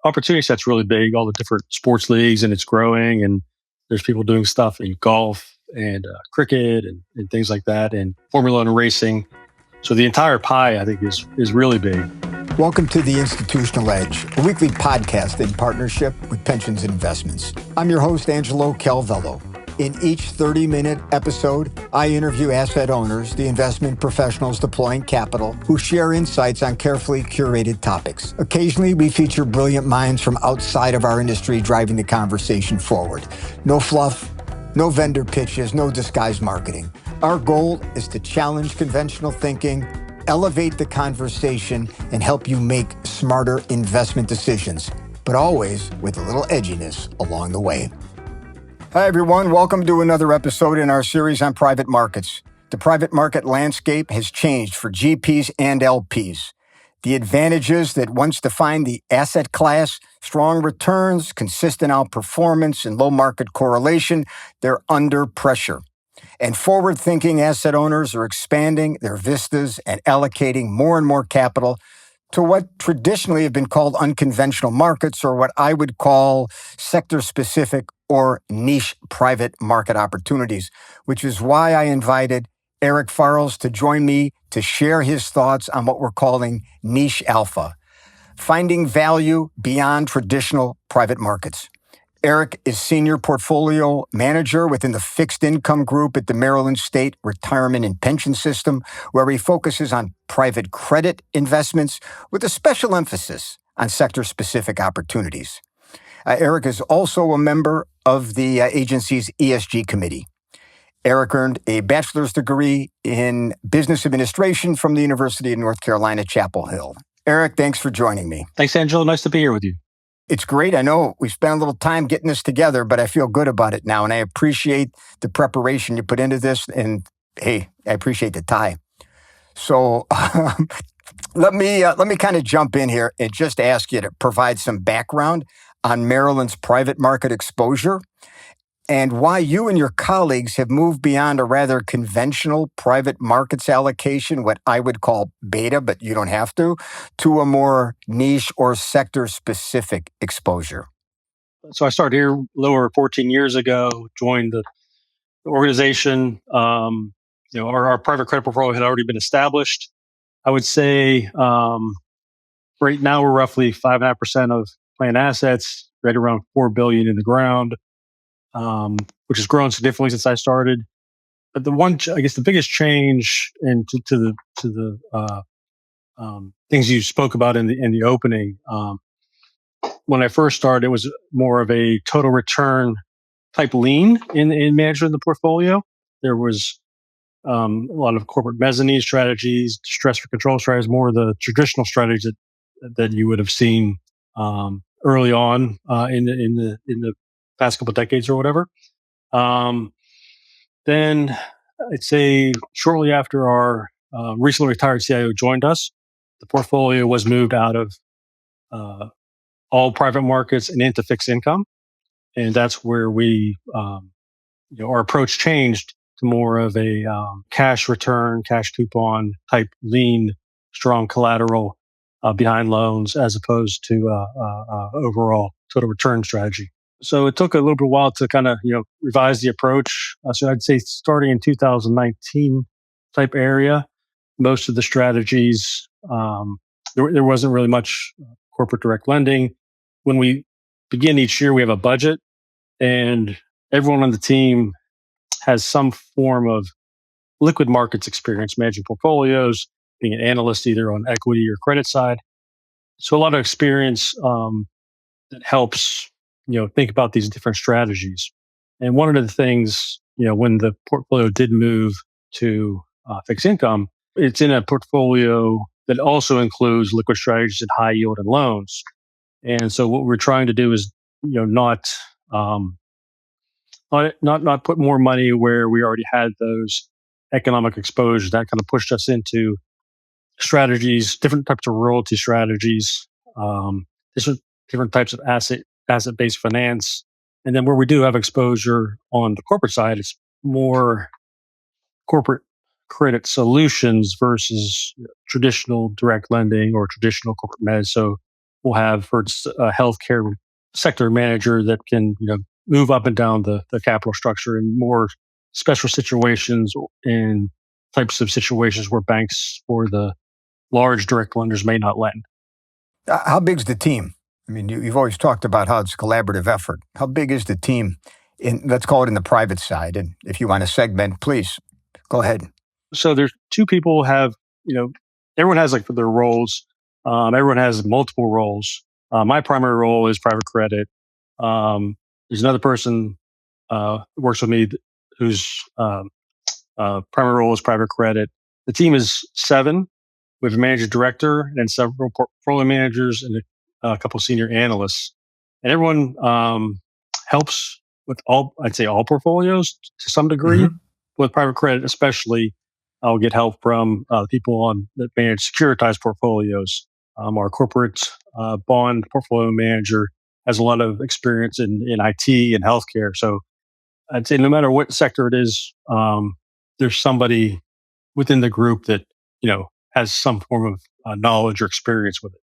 opportunity set's really big, all the different sports leagues, and it's growing. And there's people doing stuff in golf and cricket and things like that, and Formula One racing. So the entire pie, I think, is really big. Welcome to The Institutional Edge, a weekly podcast in partnership with Pensions and Investments. I'm your host, Angelo Calvello. In each 30-minute episode, I interview asset owners, the investment professionals deploying capital, who share insights on carefully curated topics. Occasionally, we feature brilliant minds from outside of our industry driving the conversation forward. No fluff, no vendor pitches, no disguised marketing. Our goal is to challenge conventional thinking, elevate the conversation, and help you make smarter investment decisions, but always with a little edginess along the way. Hi, everyone. Welcome to another episode in our series on private markets. The private market landscape has changed for GPs and LPs. The advantages that once defined the asset class, strong returns, consistent outperformance, and low market correlation, they're under pressure. And forward-thinking asset owners are expanding their vistas and allocating more and more capital to what traditionally have been called unconventional markets, or what I would call sector-specific or niche private market opportunities, which is why I invited Eric Farls to join me to share his thoughts on what we're calling niche alpha, finding value beyond traditional private markets. Eric is Senior Portfolio Manager within the Fixed Income Group at the Maryland State Retirement and Pension System, where he focuses on private credit investments with a special emphasis on sector-specific opportunities. Eric is also a member of the agency's ESG committee. Eric earned a bachelor's degree in business administration from the University of North Carolina, Chapel Hill. Eric, thanks for joining me. Thanks, Angelo. Nice to be here with you. It's great. I know we spent a little time getting this together, but I feel good about it now, and I appreciate the preparation you put into this, and hey, I appreciate the tie. So let me kind of jump in here and just ask you to provide some background on Maryland's private market exposure and why you and your colleagues have moved beyond a rather conventional private markets allocation, what I would call beta, but you don't have to a more niche or sector-specific exposure. So I started here a little over 14 years ago, joined the organization. Our private credit portfolio had already been established. I would say right now we're roughly 5.5% of planned assets, right around $4 billion in the ground. Which has grown significantly since I started. But the biggest change to the things you spoke about in the opening, when I first started, it was more of a total return type lean in management of the portfolio. There was a lot of corporate mezzanine strategies, stress for control strategies, more of the traditional strategies that you would have seen early on in the past couple of decades or whatever. Then I'd say shortly after our recently retired CIO joined us, the portfolio was moved out of all private markets and into fixed income. And that's where our approach changed to more of a cash return, cash coupon type lean, strong collateral behind loans, as opposed to overall total return strategy. So it took a little bit of a while to kind of, revise the approach. So I'd say starting in 2019 type area, most of the strategies, there wasn't really much corporate direct lending. When we begin each year, we have a budget, and everyone on the team has some form of liquid markets experience, managing portfolios, being an analyst either on equity or credit side. So a lot of experience that helps think about these different strategies. And one of the things, when the portfolio did move to fixed income, it's in a portfolio that also includes liquid strategies and high yield and loans. And so what we're trying to do is, not put more money where we already had those economic exposures. That kind of pushed us into strategies, different types of royalty strategies, different types of asset-based finance. And then where we do have exposure on the corporate side, it's more corporate credit solutions versus traditional direct lending or traditional corporate mezz. So we'll have for a healthcare sector manager that can move up and down the capital structure in more special situations and types of situations where banks or the large direct lenders may not lend. How big's the team? I mean, you've always talked about how it's a collaborative effort. How big is the team let's call it in the private side? And if you want to segment, please go ahead. So there's two people have, everyone has like their roles. Everyone has multiple roles. My primary role is private credit. There's another person who works with me whose primary role is private credit. The team is 7. We have a managing director and then several portfolio managers and a couple of senior analysts. And everyone helps with I'd say all portfolios to some degree. Mm-hmm. With private credit, especially, I'll get help from people that manage securitized portfolios. Our corporate bond portfolio manager has a lot of experience in IT and healthcare. So I'd say no matter what sector it is, there's somebody within the group that has some form of knowledge or experience with it.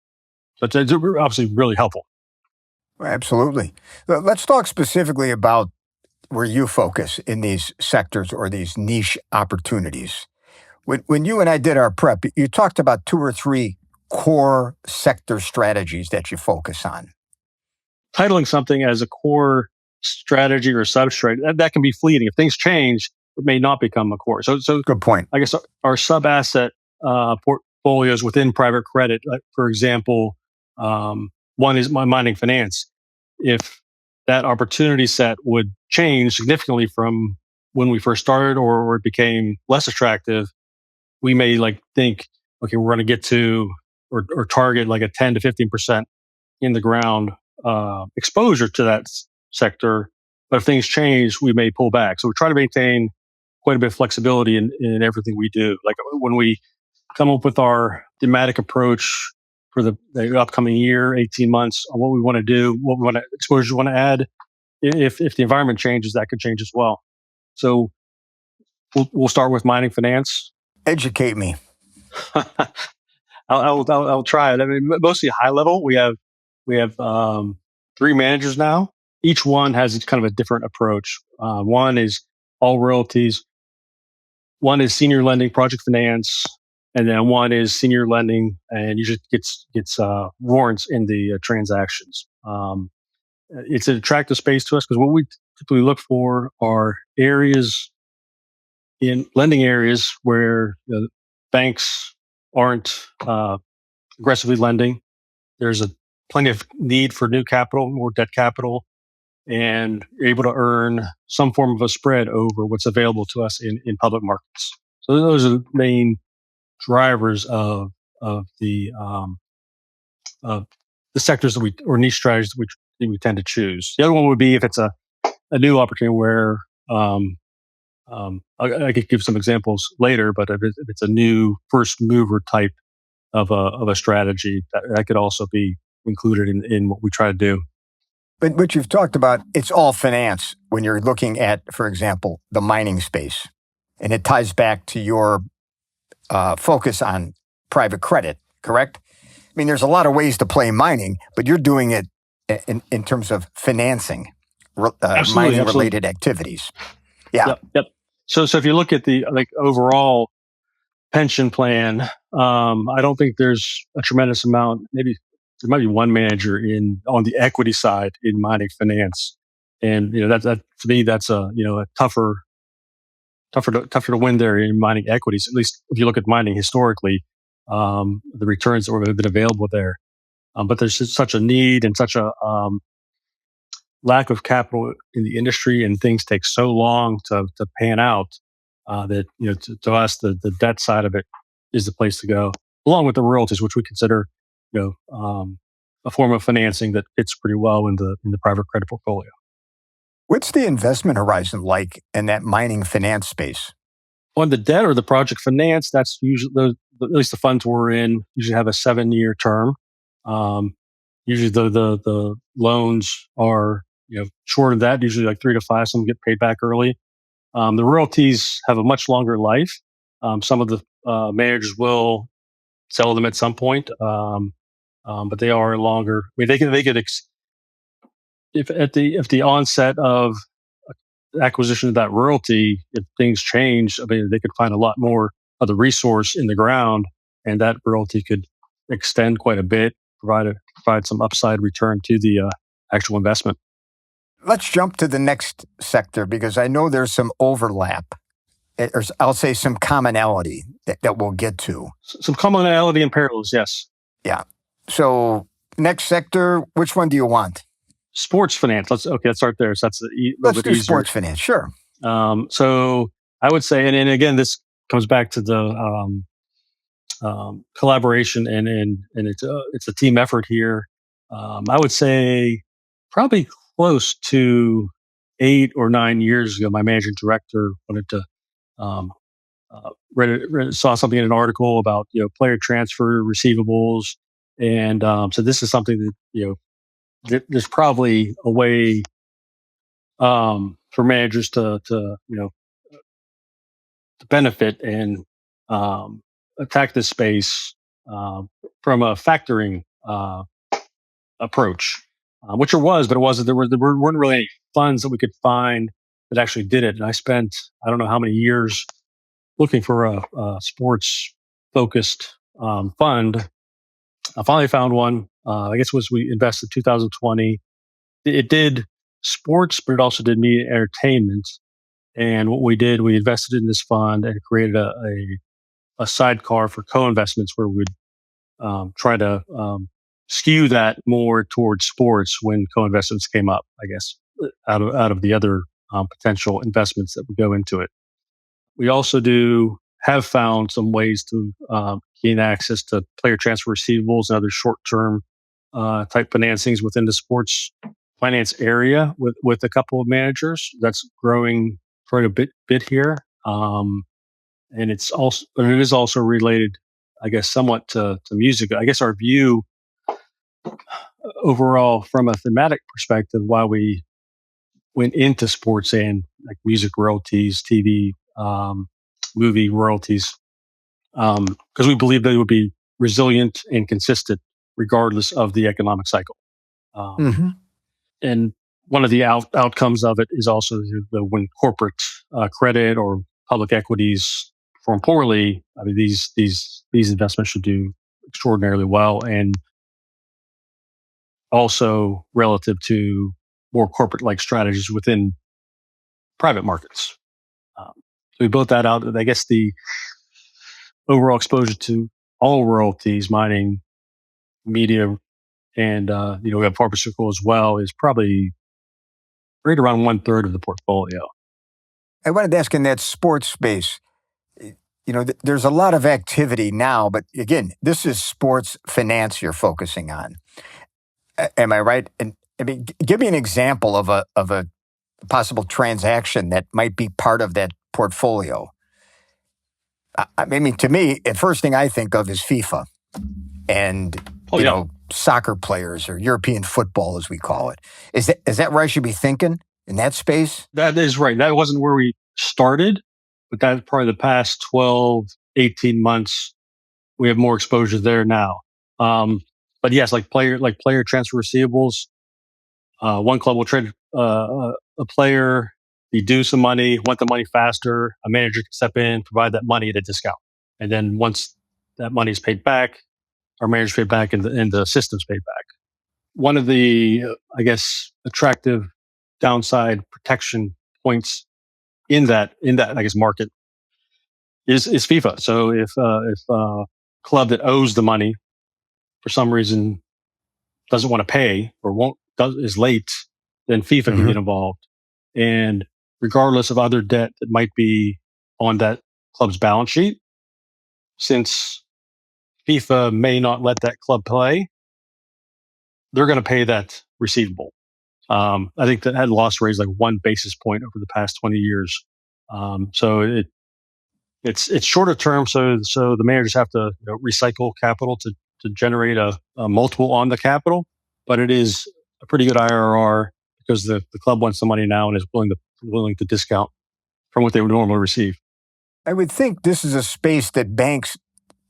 So it's obviously really helpful. Absolutely. Let's talk specifically about where you focus in these sectors or these niche opportunities. When you and I did our prep, you talked about 2 or 3 core sector strategies that you focus on. Titling something as a core strategy or substrate, that can be fleeting. If things change, it may not become a core. So Good point. I guess our sub-asset portfolios within private credit, like for example, one is my mining finance. If that opportunity set would change significantly from when we first started or it became less attractive, we may think, okay, we're going to get to or target like a 10 to 15% in the ground exposure to that sector. But if things change, we may pull back. So we try to maintain quite a bit of flexibility in everything we do. Like when we come up with our thematic approach for the upcoming year, 18 months, on what we want to do, what we want to exposure we want to add. If the environment changes, that could change as well. So we'll start with mining finance. Educate me. I'll try it. I mean, mostly high level. We have 3 managers now. Each one has kind of a different approach. One is all royalties. One is senior lending, project finance, and then one is senior lending, and usually gets warrants in the transactions. It's an attractive space to us because what we typically look for are areas in lending areas where banks aren't aggressively lending. There's plenty of need for new capital, more debt capital, and you're able to earn some form of a spread over what's available to us in public markets. So those are the main drivers of the sectors that or niche strategies that we tend to choose. The other one would be if it's a new opportunity where I could give some examples later, but if it's a new first mover type of a strategy, that could also be included in what we try to do. But you've talked about it's all finance when you're looking at, for example, the mining space. And it ties back to your focus on private credit, correct? I mean, there's a lot of ways to play mining, but you're doing it in terms of financing mining-related activities. Yeah. Yep. So if you look at the overall pension plan, I don't think there's a tremendous amount. Maybe there might be one manager on the equity side in mining finance, and that to me that's a tougher to win there in mining equities. At least if you look at mining historically, the returns that have been available there. But there's just such a need and such a lack of capital in the industry, and things take so long to pan out that to us the debt side of it is the place to go, along with the royalties, which we consider a form of financing that fits pretty well in the private credit portfolio. What's the investment horizon like in that mining finance space? On the debt or the project finance, that's usually at least the funds we're in usually have a 7-year term. Usually the loans are shorter than that, usually like 3 to 5. Some get paid back early. The royalties have a much longer life. Some of the managers will sell them at some point. but they are longer. I mean, they could if at the onset of acquisition of that royalty, if things change, I mean, they could find a lot more of the resource in the ground, and that royalty could extend quite a bit, provide some upside return to the actual investment. Let's jump to the next sector because I know there's some overlap, or I'll say some commonality that we'll get to. Some commonality and parallels, yes. Yeah. So next sector, which one do you want? Sports finance. Let's start there. So that's Let's do easier. Sports finance. Sure. So I would say, and again, this comes back to the collaboration and it's a team effort here. I would say probably close to 8 or 9 years ago, my managing director wanted to saw something in an article about player transfer receivables, and so this is something that there's probably a way for managers to benefit and attack this space from a factoring approach, which there was, but it wasn't. There weren't really any funds that we could find that actually did it. And I spent I don't know how many years looking for a sports focused fund. I finally found one. I guess we invested 2020. It did sports, but it also did media and entertainment. And what we did, we invested in this fund and created a sidecar for co-investments where we'd try to skew that more towards sports when co-investments came up, I guess, out of the other potential investments that would go into it. We also have found some ways to gain access to player transfer receivables and other short-term type financings within the sports finance area with a couple of managers. That's growing quite a bit here, and it is also related, I guess, somewhat to music. I guess our view overall, from a thematic perspective, why we went into sports and like music royalties, TV, movie royalties, because we believe they would be resilient and consistent regardless of the economic cycle. And one of the outcomes of it is also when corporate credit or public equities perform poorly. I mean, these investments should do extraordinarily well, and also relative to more corporate-like strategies within private markets. So we built that out. I guess the overall exposure to all royalties, mining, media, and we have pharmaceutical as well, is probably right around 1/3 of the portfolio. I wanted to ask in that sports space, there's a lot of activity now, but again, this is sports finance you're focusing on. Am I right? And I mean, give me an example of a possible transaction that might be part of that portfolio. I mean, to me, the first thing I think of is FIFA and soccer players or European football, as we call it. Is that where I should be thinking in that space? That is right. That wasn't where we started, but that's probably the past 12, 18 months. We have more exposure there now. But yes, like player transfer receivables. One club will trade a player, deduce some money, want the money faster. A manager can step in, provide that money at a discount, and then once that money is paid back, our manager's paid back, and the system's paid back. One of the, I guess, attractive downside protection points in that I guess market is FIFA. So if a club that owes the money for some reason doesn't want to pay or is late, then FIFA can get involved. And regardless of other debt that might be on that club's balance sheet, since FIFA may not let that club play, they're going to pay that receivable. I think that had loss rates like 1 basis point over the past 20 years. So it's shorter term. So the managers have to recycle capital to generate a multiple on the capital, but it is a pretty good IRR because the club wants the money now and is willing to discount from what they would normally receive. I would think this is a space that banks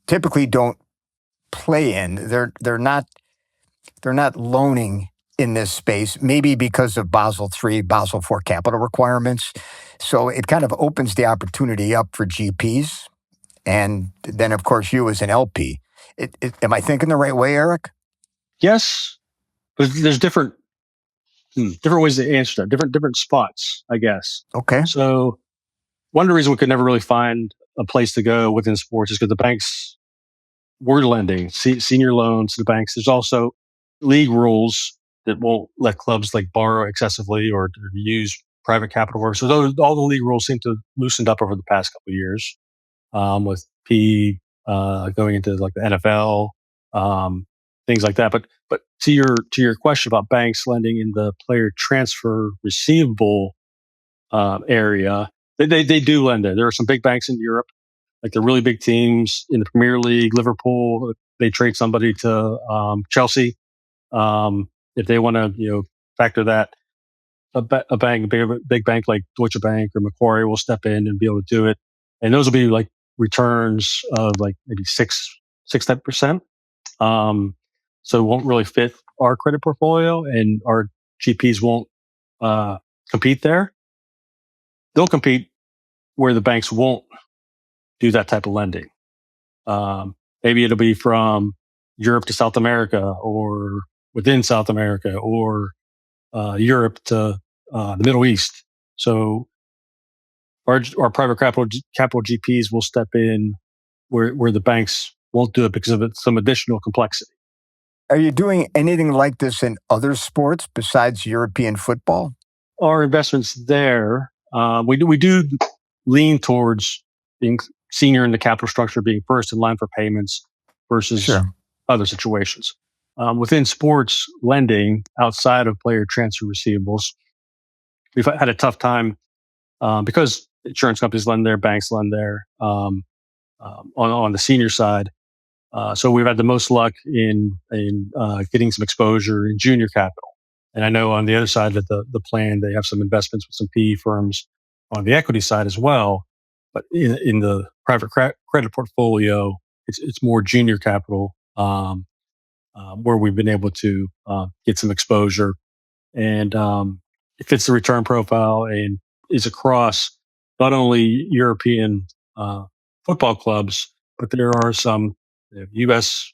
typically don't play in. They're not they're not loaning in this space, maybe because of Basel III, Basel IV capital requirements. So it kind of opens the opportunity up for GPs. And then, of course, you as an LP. Am I thinking the right way, Eric? Yes, but there's different ways to answer that. Different spots, I guess. Okay. So one of the reasons we could never really find a place to go within sports is because the banks were lending senior loans to the banks. There's also league rules that won't let clubs like borrow excessively or use private capital work. So all the league rules seem to have loosened up over the past couple of years, with P going into like the NFL, things like that. But to your question about banks lending in the player transfer receivable area, they do lend there. There are some big banks in Europe, like the really big teams in the Premier League. Liverpool, they trade somebody to Chelsea, if they want to factor that. A bank, big bank like Deutsche Bank or Macquarie will step in and be able to do it, and those will be like returns of like maybe 6-10%. So it won't really fit our credit portfolio, and our GPs won't compete there. They'll compete where the banks won't do that type of lending. Maybe it'll be from Europe to South America, or within South America, or Europe to the Middle East. So our private capital GPs will step in where the banks won't do it because of some additional complexity. Are you doing anything like this in other sports besides European football? Our investments there, we do lean towards being senior in the capital structure, being first in line for payments versus other situations. Within sports lending, outside of player transfer receivables, we've had a tough time because insurance companies lend there, banks lend there, on the senior side. So we've had the most luck in getting some exposure in junior capital. And I know on the other side of the plan, they have some investments with some PE firms on the equity side as well. But in the private credit portfolio, it's more junior capital, where we've been able to get some exposure. And it fits the return profile and is across not only European football clubs, but there are some U.S.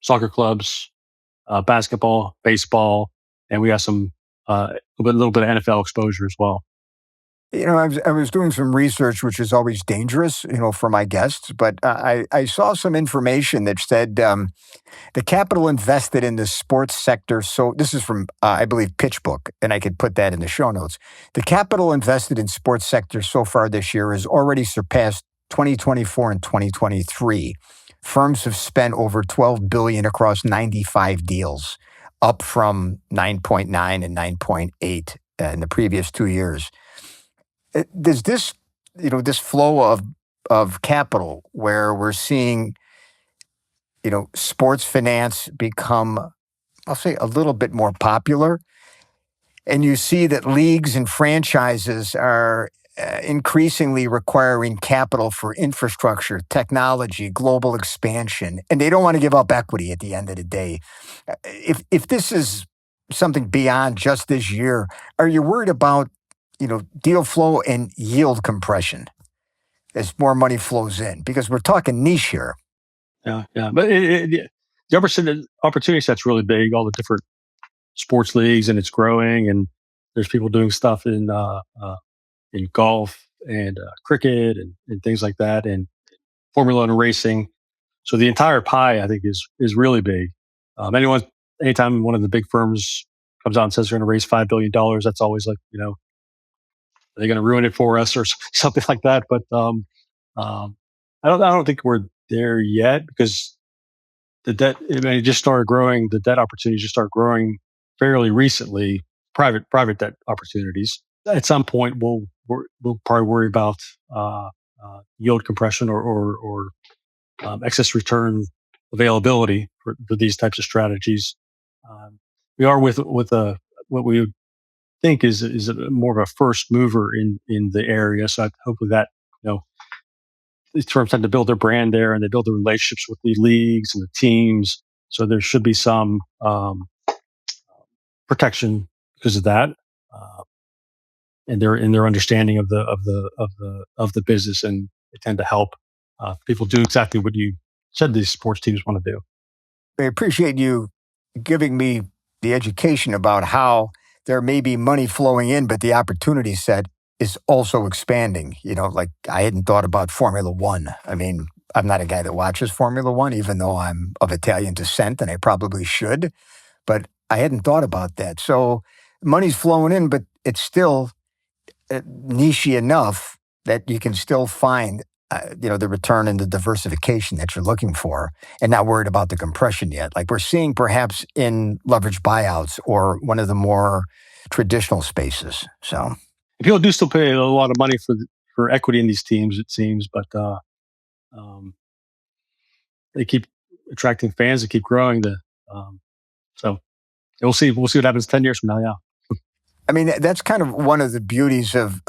soccer clubs, basketball, baseball, and we have some a little bit of NFL exposure as well. I was doing some research, which is always dangerous, for my guests, but I saw some information that said the capital invested in the sports sector. So this is from, I believe, PitchBook, and I could put that in the show notes. The capital invested in sports sector so far this year has already surpassed 2024 and 2023. Firms have spent over $12 billion across 95 deals, up from 9.9 and 9.8 in the previous 2 years. Does this, this flow of capital where we're seeing, sports finance become, I'll say, a little bit more popular, and you see that leagues and franchises are increasingly requiring capital for infrastructure, technology, global expansion, and they don't want to give up equity at the end of the day. If this is something beyond just this year, are you worried about deal flow and yield compression as more money flows in? Because we're talking niche here. Yeah. But the opportunity set's really big. All the different sports leagues, and it's growing. And there's people doing stuff in golf and cricket and things like that, and Formula One racing. So the entire pie, I think, is really big. Anytime one of the big firms comes out and says they're going to raise $5 billion, that's always like, are they going to ruin it for us or something like that? But I don't think we're there yet, because the debt, it just started growing. The debt opportunities just start growing fairly recently. Private debt opportunities. At some point, we'll probably worry about yield compression or excess return availability for these types of strategies. We are with what we would think is more of a first mover in the area. So hopefully that these firms tend to build their brand there, and they build the relationships with the leagues and the teams. So there should be some protection because of that, uh, and their understanding of the business, and they tend to help people do exactly what you said these sports teams want to do. I appreciate you giving me the education about how there may be money flowing in, but the opportunity set is also expanding. Like I hadn't thought about Formula One. I mean, I'm not a guy that watches Formula One, even though I'm of Italian descent and I probably should, but I hadn't thought about that. So money's flowing in, but it's still niche enough that you can still find the return and the diversification that you're looking for, and not worried about the compression yet, like we're seeing perhaps in leverage buyouts or one of the more traditional spaces. So People do still pay a lot of money for equity in these teams, it seems, but um, they keep attracting fans. They keep growing. So we'll see. We'll see what happens 10 years from now. Yeah. I mean, that's kind of one of the beauties of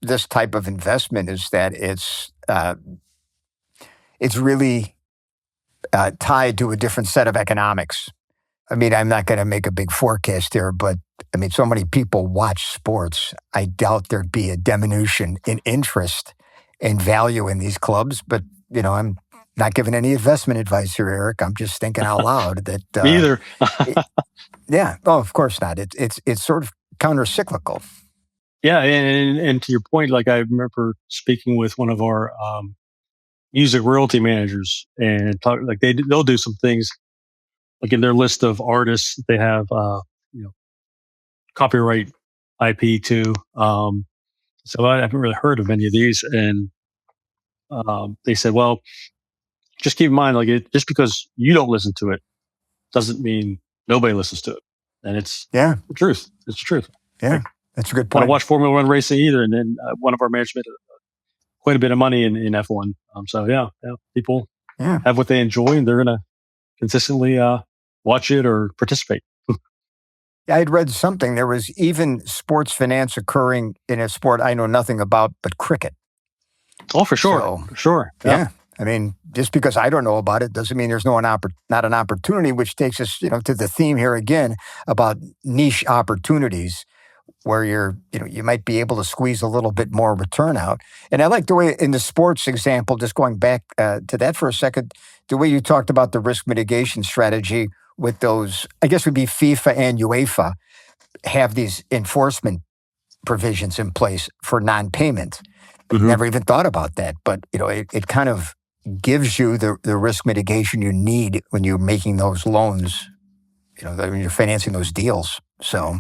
this type of investment is that it's really tied to a different set of economics. I mean, I'm not going to make a big forecast here, but I mean, so many people watch sports. I doubt there'd be a diminution in interest and value in these clubs. But, I'm not giving any investment advice here, Eric. I'm just thinking out loud that. Me either. Yeah. Oh, of course not. It's sort of counter-cyclical. Yeah, and to your point, like I remember speaking with one of our music royalty managers, and talk like they'll do some things like in their list of artists they have you know copyright IP too. So I haven't really heard of any of these, and they said, well, just keep in mind, like just because you don't listen to it doesn't mean nobody listens to it, and it's Yeah. the truth. It's the truth. Yeah. Like, That's a good I don't point. watch Formula One racing either, and then one of our management quite a bit of money in F1. So yeah, people Yeah. have what they enjoy, and they're gonna consistently watch it or participate. I had read something. There was even sports finance occurring in a sport I know nothing about, but cricket. Oh, for sure, So, for sure. yeah. I mean, just because I don't know about it doesn't mean there's not an opportunity, which takes us, to the theme here again about niche opportunities where you might be able to squeeze a little bit more return out. And I like the way in the sports example, just going back to that for a second, the way you talked about the risk mitigation strategy with those, I guess would be FIFA and UEFA have these enforcement provisions in place for non-payment. Mm-hmm. Never even thought about that, but it kind of gives you the risk mitigation you need when you're making those loans, when you're financing those deals. So,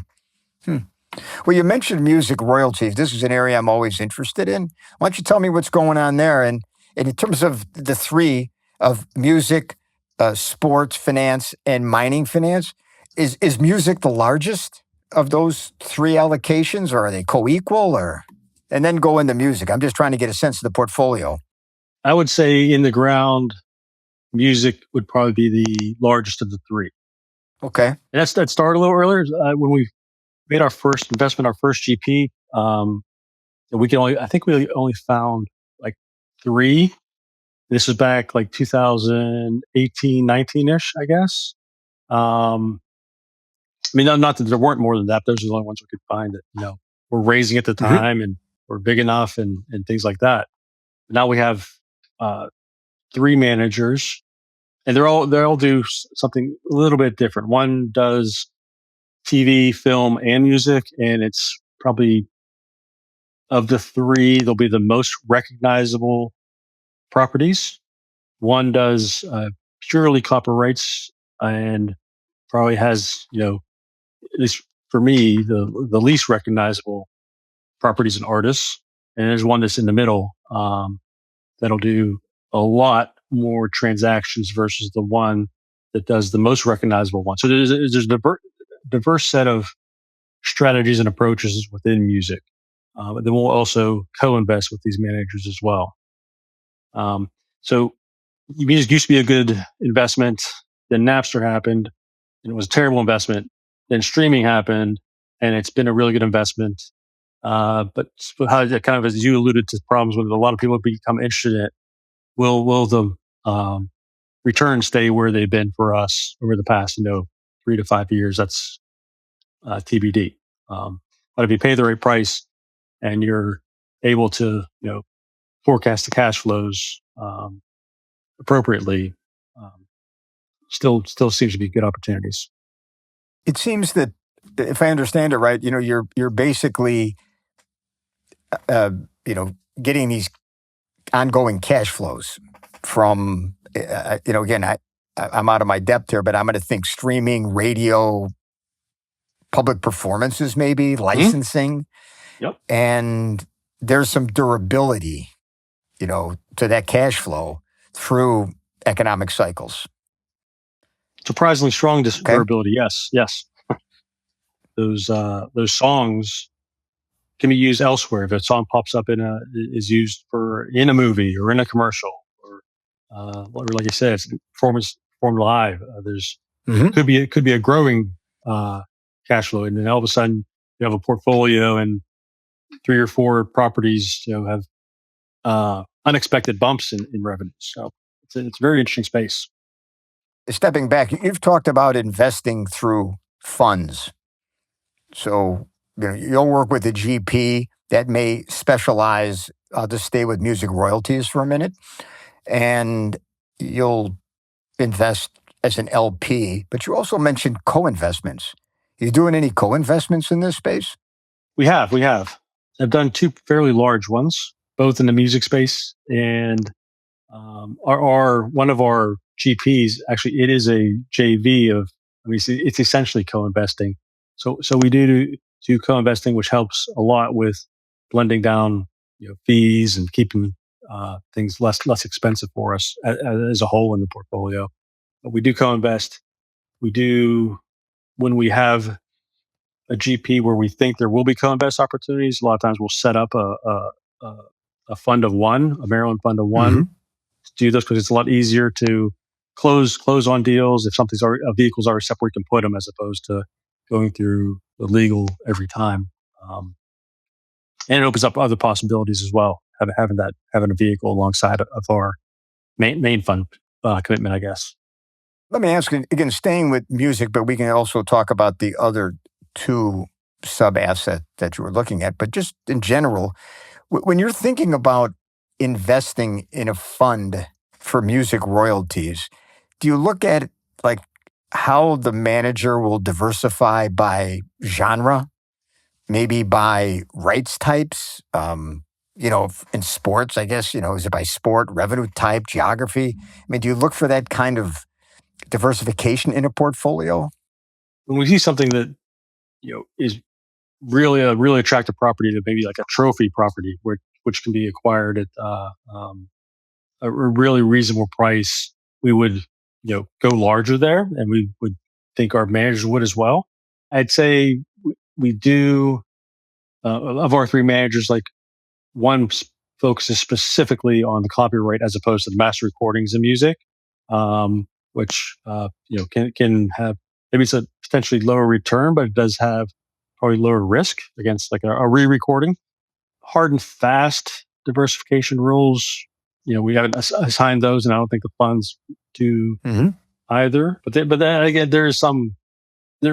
Well, you mentioned music royalties. This is an area I'm always interested in. Why don't you tell me what's going on there? And in terms of the three of music, sports finance, and mining finance, is music the largest of those three allocations, or are they co-equal? And then go into music. I'm just trying to get a sense of the portfolio. I would say in the ground, music would probably be the largest of the three. Okay. And that started a little earlier when we made our first investment, our first GP. I think we only found like three. This was back like 2018, 19-ish, I guess. I mean, not that there weren't more than that. Those are the only ones we could find that, were raising at the time and were big enough and things like that. Now we have three managers, and they all do something a little bit different. One does TV, film, and music, and it's probably of the three, they'll be the most recognizable properties. One does purely copyrights and probably has, at least for me, the least recognizable properties and artists. And there's one that's in the middle that'll do a lot more transactions versus the one that does the most recognizable one. So there's a diverse set of strategies and approaches within music. But then we'll also co-invest with these managers as well. So music used to be a good investment. Then Napster happened, and it was a terrible investment. Then streaming happened, and it's been a really good investment. But how kind of, as you alluded to, problems with a lot of people become interested in it. Will the returns stay where they've been for us over the past 3 to 5 years? That's TBD. But if you pay the right price and you're able to, forecast the cash flows appropriately, um, still seems to be good opportunities. It seems that, if I understand it right, you're basically, uh, getting these ongoing cash flows from, again, I'm out of my depth here, but I'm going to think streaming, radio, public performances, maybe licensing, Yep. and there's some durability, to that cash flow through economic cycles. Surprisingly strong Okay. durability. Yes. Those songs can be used elsewhere. If a song pops up is used in a movie or in a commercial, or like you said, it's performed live. There's could be a growing cash flow, and then all of a sudden you have a portfolio and 3 or 4 properties have unexpected bumps in revenue. So it's a very interesting space. Stepping back, you've talked about investing through funds. So, you'll work with a GP that may specialize. I'll just stay with music royalties for a minute. And you'll invest as an LP, but you also mentioned co-investments. You doing any co-investments in this space? We have. I've done 2 fairly large ones, both in the music space, and our one of our GPs, actually, it is a JV of. I mean, it's essentially co-investing. So we do co-investing, which helps a lot with blending down fees and keeping things less expensive for us as a whole in the portfolio. But we do co-invest. We do when we have a GP where we think there will be co-invest opportunities. A lot of times we'll set up a fund of one, a Maryland fund of one, to do this because it's a lot easier to close on deals if a vehicle's already set where you can put them as opposed to going through the legal every time. And it opens up other possibilities as well. Having a vehicle alongside of our main fund commitment, I guess. Let me ask you again, staying with music, but we can also talk about the other 2 sub assets that you were looking at. But just in general, when you're thinking about investing in a fund for music royalties, do you look at like how the manager will diversify by genre, maybe by rights types? In sports, I guess, is it by sport, revenue type, geography? I mean, do you look for that kind of diversification in a portfolio? When we see something that is really a really attractive property, that maybe like a trophy property, which can be acquired at a really reasonable price, we would go larger there, and we would think our managers would as well. I'd say we do of our 3 managers, like one focuses specifically on the copyright as opposed to the master recordings of music, which can have, maybe it's a potentially lower return, but it does have probably lower risk against like a re-recording. Hard and fast diversification rules, we haven't assigned those, and I don't think the funds do either. But then again, there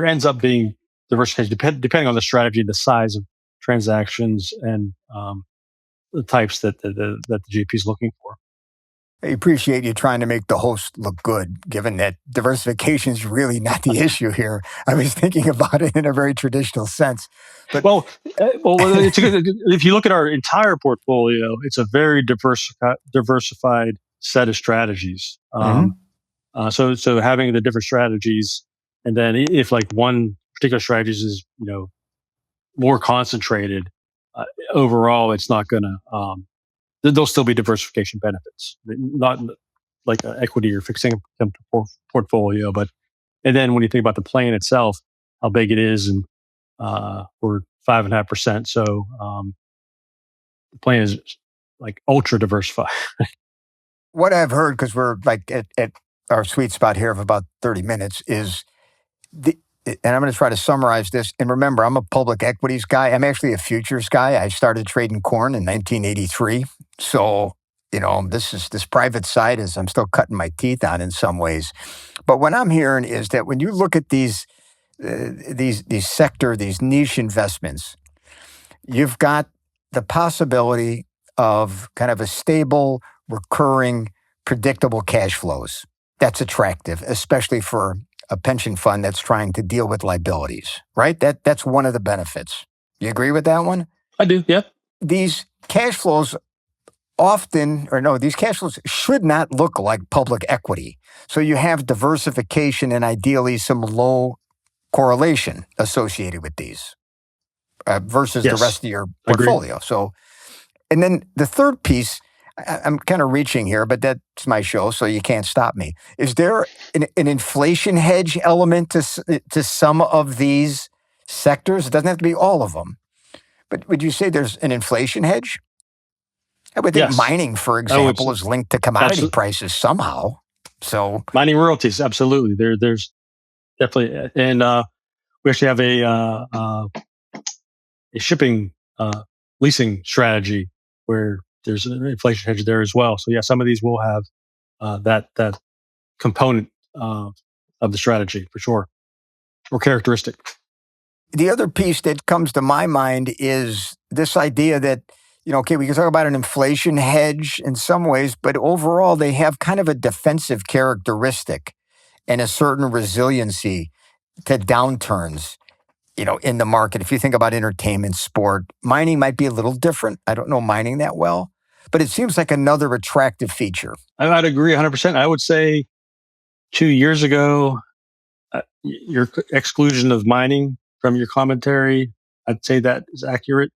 ends up being diversification depending on the strategy, the size of transactions, and the types that the GP is looking for. I appreciate you trying to make the host look good, given that diversification is really not the issue here. I was thinking about it in a very traditional sense. But if you look at our entire portfolio, it's a very diversified set of strategies. So having the different strategies, and then if like one particular strategy is more concentrated, overall, it's not going to. There'll still be diversification benefits, not like an equity or fixed income portfolio, but and then when you think about the plan itself, how big it is, and we're 5.5%, so the plan is like ultra diversified. What I've heard, because we're like at our sweet spot here of about 30 minutes, is and I'm going to try to summarize this. And remember, I'm a public equities guy. I'm actually a futures guy. I started trading corn in 1983. So, this private side I'm still cutting my teeth on in some ways. But what I'm hearing is that when you look at these these niche investments, you've got the possibility of kind of a stable, recurring, predictable cash flows. That's attractive, especially for a pension fund that's trying to deal with liabilities, right? That's one of the benefits. You agree with that one? I do. Yeah. These cash flows these cash flows should not look like public equity. So you have diversification and ideally some low correlation associated with these versus the Yes. rest of your Agreed. portfolio. So, and then the third piece, I'm kind of reaching here, but that's my show, so you can't stop me. Is there an inflation hedge element to some of these sectors? It doesn't have to be all of them, but would you say there's an inflation hedge? I would think Yes. mining, for example, is linked to commodity prices somehow. So mining royalties, absolutely. There's definitely, and we actually have a shipping leasing strategy where there's an inflation hedge there as well. So yeah, some of these will have that component of the strategy for sure, or characteristic. The other piece that comes to my mind is this idea that, okay, we can talk about an inflation hedge in some ways, but overall they have kind of a defensive characteristic and a certain resiliency to downturns, in the market. If you think about entertainment, sport, mining might be a little different. I don't know mining that well, but it seems like another attractive feature. I'd agree 100%. I would say 2 years ago, your exclusion of mining from your commentary, I'd say that is accurate.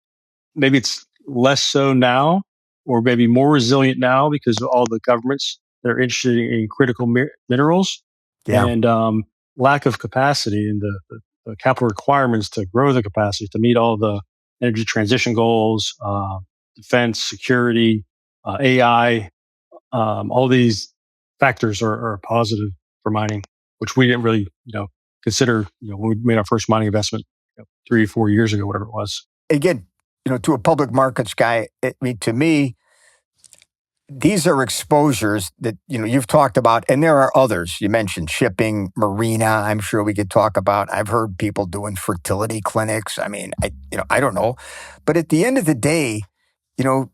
Maybe it's less so now, or maybe more resilient now because of all the governments that are interested in critical minerals and lack of capacity and the capital requirements to grow the capacity to meet all the energy transition goals, defense, security, AI. All these factors are positive for mining, which we didn't really, consider, when we made our first mining investment 3 or 4 years ago, whatever it was. Again, to a public markets guy, to me, these are exposures that, you've talked about, and there are others. You mentioned shipping, marina, I'm sure we could talk about. I've heard people doing fertility clinics. I mean, I don't know. But at the end of the day,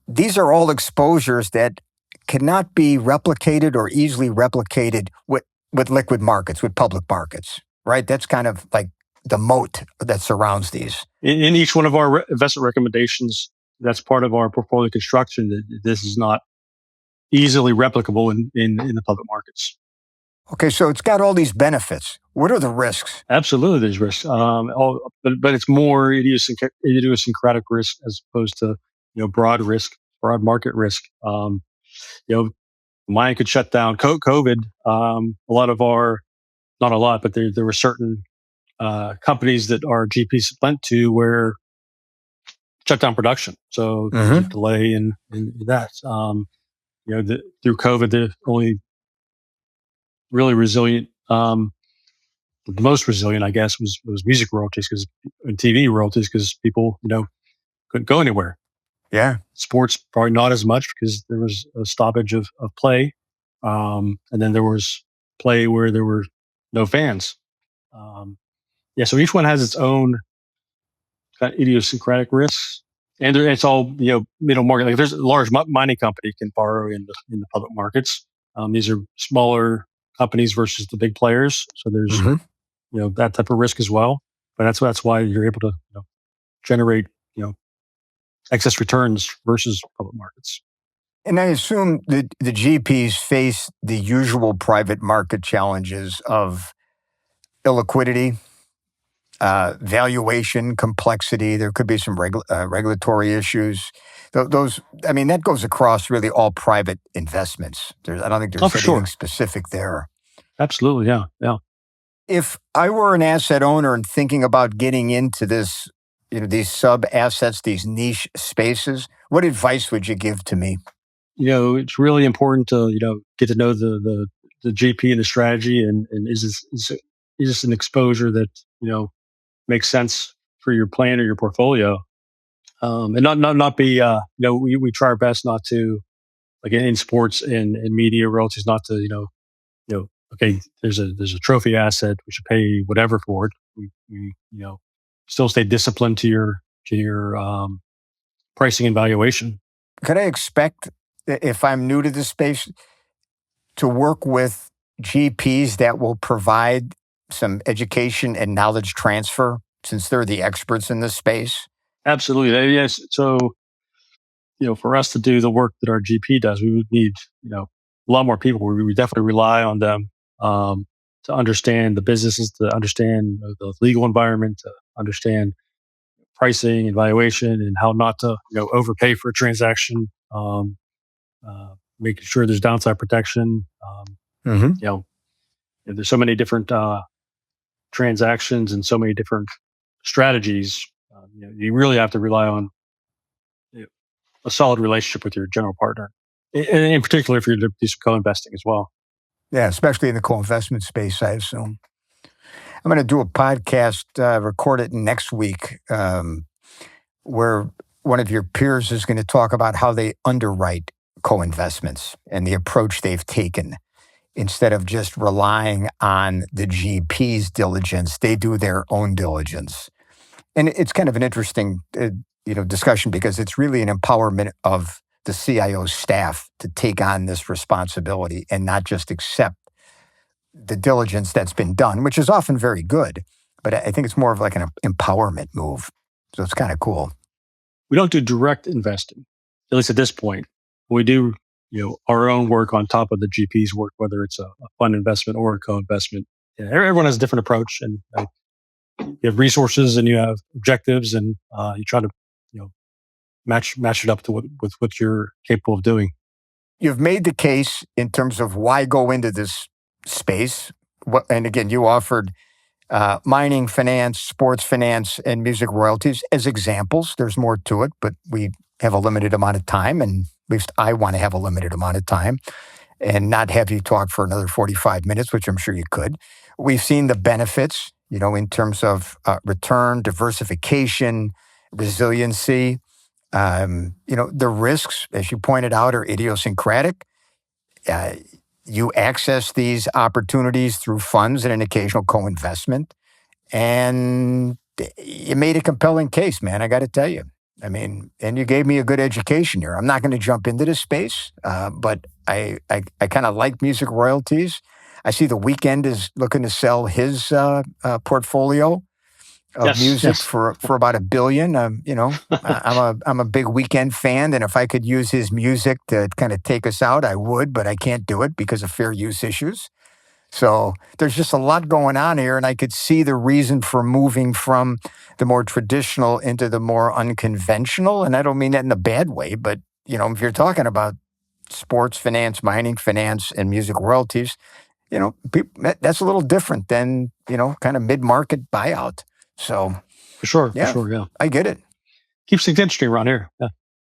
these are all exposures that cannot be replicated or easily replicated with liquid markets, with public markets, right? That's kind of like the moat that surrounds these. In each one of our investment recommendations, that's part of our portfolio construction, that this is not easily replicable in the public markets. Okay, so it's got all these benefits. What are the risks? Absolutely, there's risks, but it's more idiosyncratic risk as opposed to broad market risk. Mine could shut down. COVID, a lot of not a lot, but there were certain companies that our GPs lent to where shut down production. So there's a delay in that. Through COVID, the only really resilient, the most resilient, I guess, was music royalties and TV royalties because people, couldn't go anywhere. Yeah. Sports probably not as much because there was a stoppage of play, and then there was play where there were no fans. So each one has its own kind of idiosyncratic risks, and it's all middle market. Like there's a large mining company can borrow in the public markets. These are smaller companies versus the big players, so there's that type of risk as well. But that's why you're able to generate excess returns versus public markets. And I assume that the GPs face the usual private market challenges of illiquidity, valuation, complexity. There could be some regulatory issues. That goes across really all private investments. I don't think there's anything specific there. Absolutely, yeah. If I were an asset owner and thinking about getting into this, these sub assets, these niche spaces, what advice would you give to me? It's really important to get to know the GP and the strategy, and is this an exposure that makes sense for your plan or your portfolio, and not be we try our best not to, like in sports and media royalties, not to okay, there's a trophy asset. We should pay whatever for it. We still stay disciplined to your pricing and valuation. Could I expect, if I'm new to this space, to work with GPs that will provide some education and knowledge transfer since they're the experts in this space? Absolutely. Yes. So, for us to do the work that our GP does, we would need, a lot more people. We would definitely rely on them to understand the businesses, to understand the legal environment, to understand pricing and valuation, and how not to, overpay for a transaction. Making sure there's downside protection. Mm-hmm. There's so many different transactions and so many different strategies. You really have to rely on a solid relationship with your general partner, in particular if you're to do some co-investing as well. Yeah, especially in the co-investment space, I assume. I'm going to do a podcast, record it next week, where one of your peers is going to talk about how they underwrite co-investments and the approach they've taken. Instead of just relying on the GP's diligence, they do their own diligence. And it's kind of an interesting discussion because it's really an empowerment of the CIO staff to take on this responsibility and not just accept the diligence that's been done, which is often very good. But I think it's more of like an empowerment move. So it's kind of cool. We don't do direct investing, at least at this point. We do our own work on top of the GP's work, whether it's a fund investment or a co-investment. Yeah, everyone has a different approach, and you have resources and you have objectives, and you try to match it up to with what you're capable of doing. You've made the case in terms of why go into this space. And again, you offered mining finance, sports finance, and music royalties as examples. There's more to it, but we have a limited amount of time, and at least I want to have a limited amount of time and not have you talk for another 45 minutes, which I'm sure you could. We've seen the benefits, in terms of return, diversification, resiliency. The risks, as you pointed out, are idiosyncratic. You access these opportunities through funds and an occasional co-investment. And you made a compelling case, man, I got to tell you. I mean, and you gave me a good education here. I'm not going to jump into this space, but I kind of like music royalties. I see the Weeknd is looking to sell his portfolio of music for about $1 billion. I'm a big Weeknd fan, and if I could use his music to kind of take us out, I would, but I can't do it because of fair use issues. So there's just a lot going on here, and I could see the reason for moving from the more traditional into the more unconventional. And I don't mean that in a bad way, but if you're talking about sports finance, mining finance, and music royalties, that's a little different than kind of mid-market buyout. So for sure, I get it. Keeps things interesting around here. Yeah.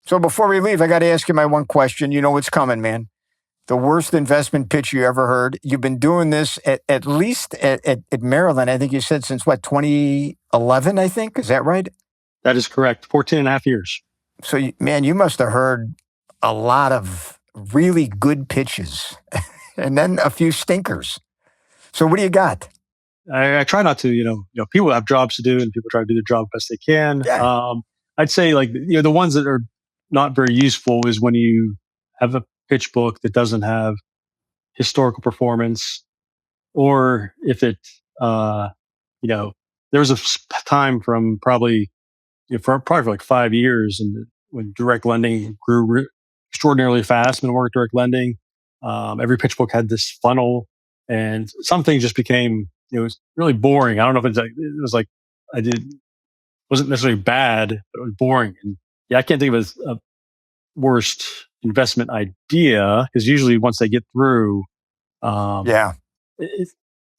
So before we leave, I got to ask you my one question. You know what's coming, man. The worst investment pitch you ever heard. You've been doing this at least at Maryland, I think you said since 2011, I think. Is that right? That is correct. 14 and a half years. So, man, you must have heard a lot of really good pitches and then a few stinkers. So what do you got? I try not to, people have jobs to do and people try to do their job best they can. Yeah. I'd say the ones that are not very useful is when you have a pitch book that doesn't have historical performance, or if it, there was a time from probably for like 5 years, and when direct lending grew extraordinarily fast, middle market direct lending, every pitch book had this funnel, and some things just became it was really boring. I don't know if it was like wasn't necessarily bad, but it was boring. And I can't think of a worst investment idea, because usually once they get through, and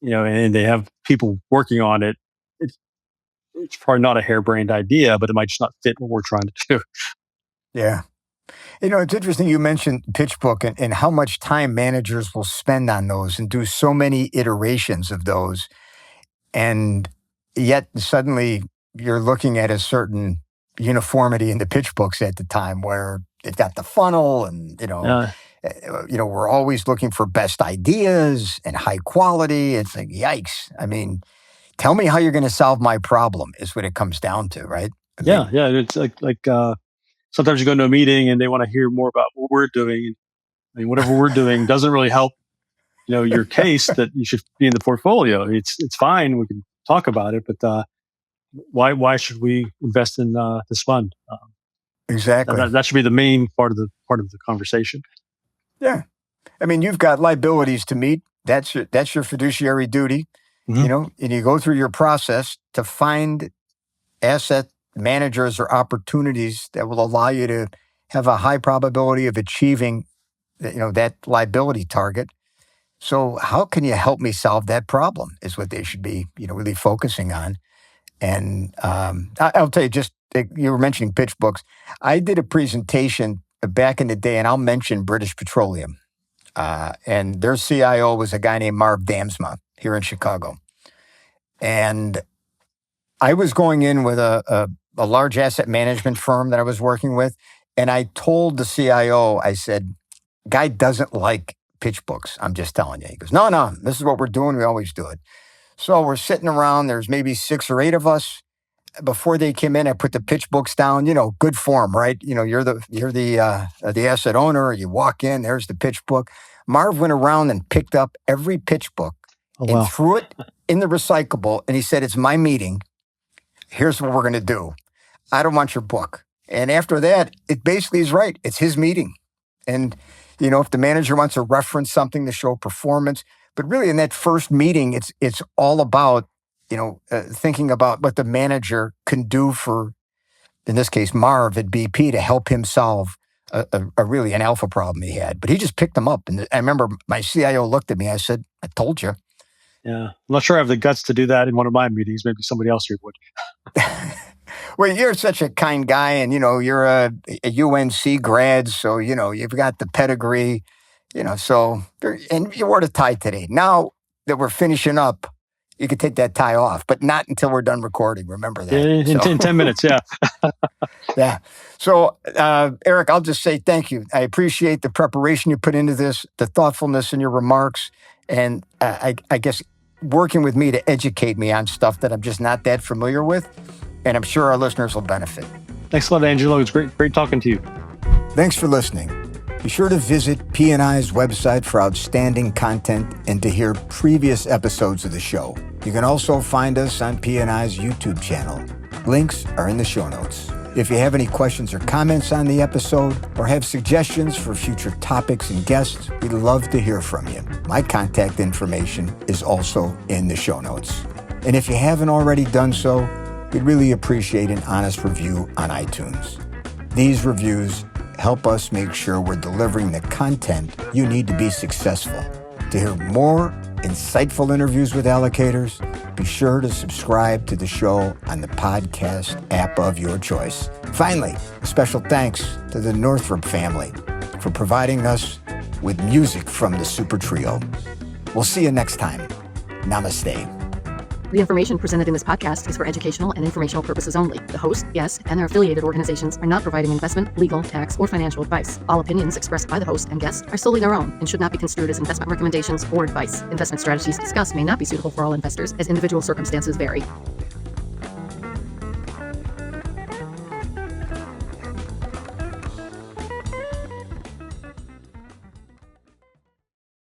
they have people working on it, it's probably not a harebrained idea, but it might just not fit what we're trying to do. Yeah. It's interesting you mentioned pitch book and how much time managers will spend on those and do so many iterations of those. And yet suddenly you're looking at a certain uniformity in the pitch books at the time where they've got the funnel and, We're always looking for best ideas and high quality. It's like, yikes. I mean, tell me how you're going to solve my problem is what it comes down to, right? Yeah. It's like sometimes you go into a meeting and they want to hear more about what we're doing. I mean, whatever we're doing doesn't really help, your case that you should be in the portfolio. It's fine. We can talk about it, but why should we invest in this fund? Exactly. That should be the main part of the conversation. Yeah. I mean, you've got liabilities to meet. That's your fiduciary duty, and you go through your process to find asset managers or opportunities that will allow you to have a high probability of achieving, that liability target. So how can you help me solve that problem is what they should be, really focusing on. And I'll tell you, you were mentioning pitch books. I did a presentation back in the day, and I'll mention British Petroleum. And their CIO was a guy named Marv Damsma here in Chicago. And I was going in with a large asset management firm that I was working with. And I told the CIO, I said, guy doesn't like pitch books. I'm just telling you. He goes, no, this is what we're doing. We always do it. So we're sitting around. There's maybe 6 or 8 of us. Before they came in, I put the pitch books down, good form, right? You're the asset owner. You walk in, there's the pitch book. Marv went around and picked up every pitch book and threw it in the recyclable. And he said, it's my meeting. Here's what we're going to do. I don't want your book. And after that, it basically is right. It's his meeting. And, if the manager wants to reference something to show performance, but really in that first meeting, it's all about, thinking about what the manager can do for, in this case, Marv at BP to help him solve a really an alpha problem he had. But he just picked them up. And I remember my CIO looked at me. I said, I told you. Yeah. I'm not sure I have the guts to do that in one of my meetings. Maybe somebody else here would. Well, you're such a kind guy, and, you're a UNC grad, so, you've got the pedigree, and you wore the tie today. Now that we're finishing up, you can take that tie off, but not until we're done recording. Remember that. In 10 minutes, yeah. Yeah. So, Eric, I'll just say thank you. I appreciate the preparation you put into this, the thoughtfulness in your remarks, and I guess working with me to educate me on stuff that I'm just not that familiar with. And I'm sure our listeners will benefit. Thanks a lot, Angelo. It's great talking to you. Thanks for listening. Be sure to visit P&I's website for outstanding content and to hear previous episodes of the show. You can also find us on P&I's YouTube channel. Links are in the show notes. If you have any questions or comments on the episode or have suggestions for future topics and guests, we'd love to hear from you. My contact information is also in the show notes. And if you haven't already done so, we'd really appreciate an honest review on iTunes. These reviews help us make sure we're delivering the content you need to be successful. To hear more insightful interviews with allocators, be sure to subscribe to the show on the podcast app of your choice. Finally, a special thanks to the Northrop family for providing us with music from the Super Trio. We'll see you next time. Namaste. The information presented in this podcast is for educational and informational purposes only. The host, guests, and their affiliated organizations are not providing investment, legal, tax, or financial advice. All opinions expressed by the host and guests are solely their own and should not be construed as investment recommendations or advice. Investment strategies discussed may not be suitable for all investors as individual circumstances vary.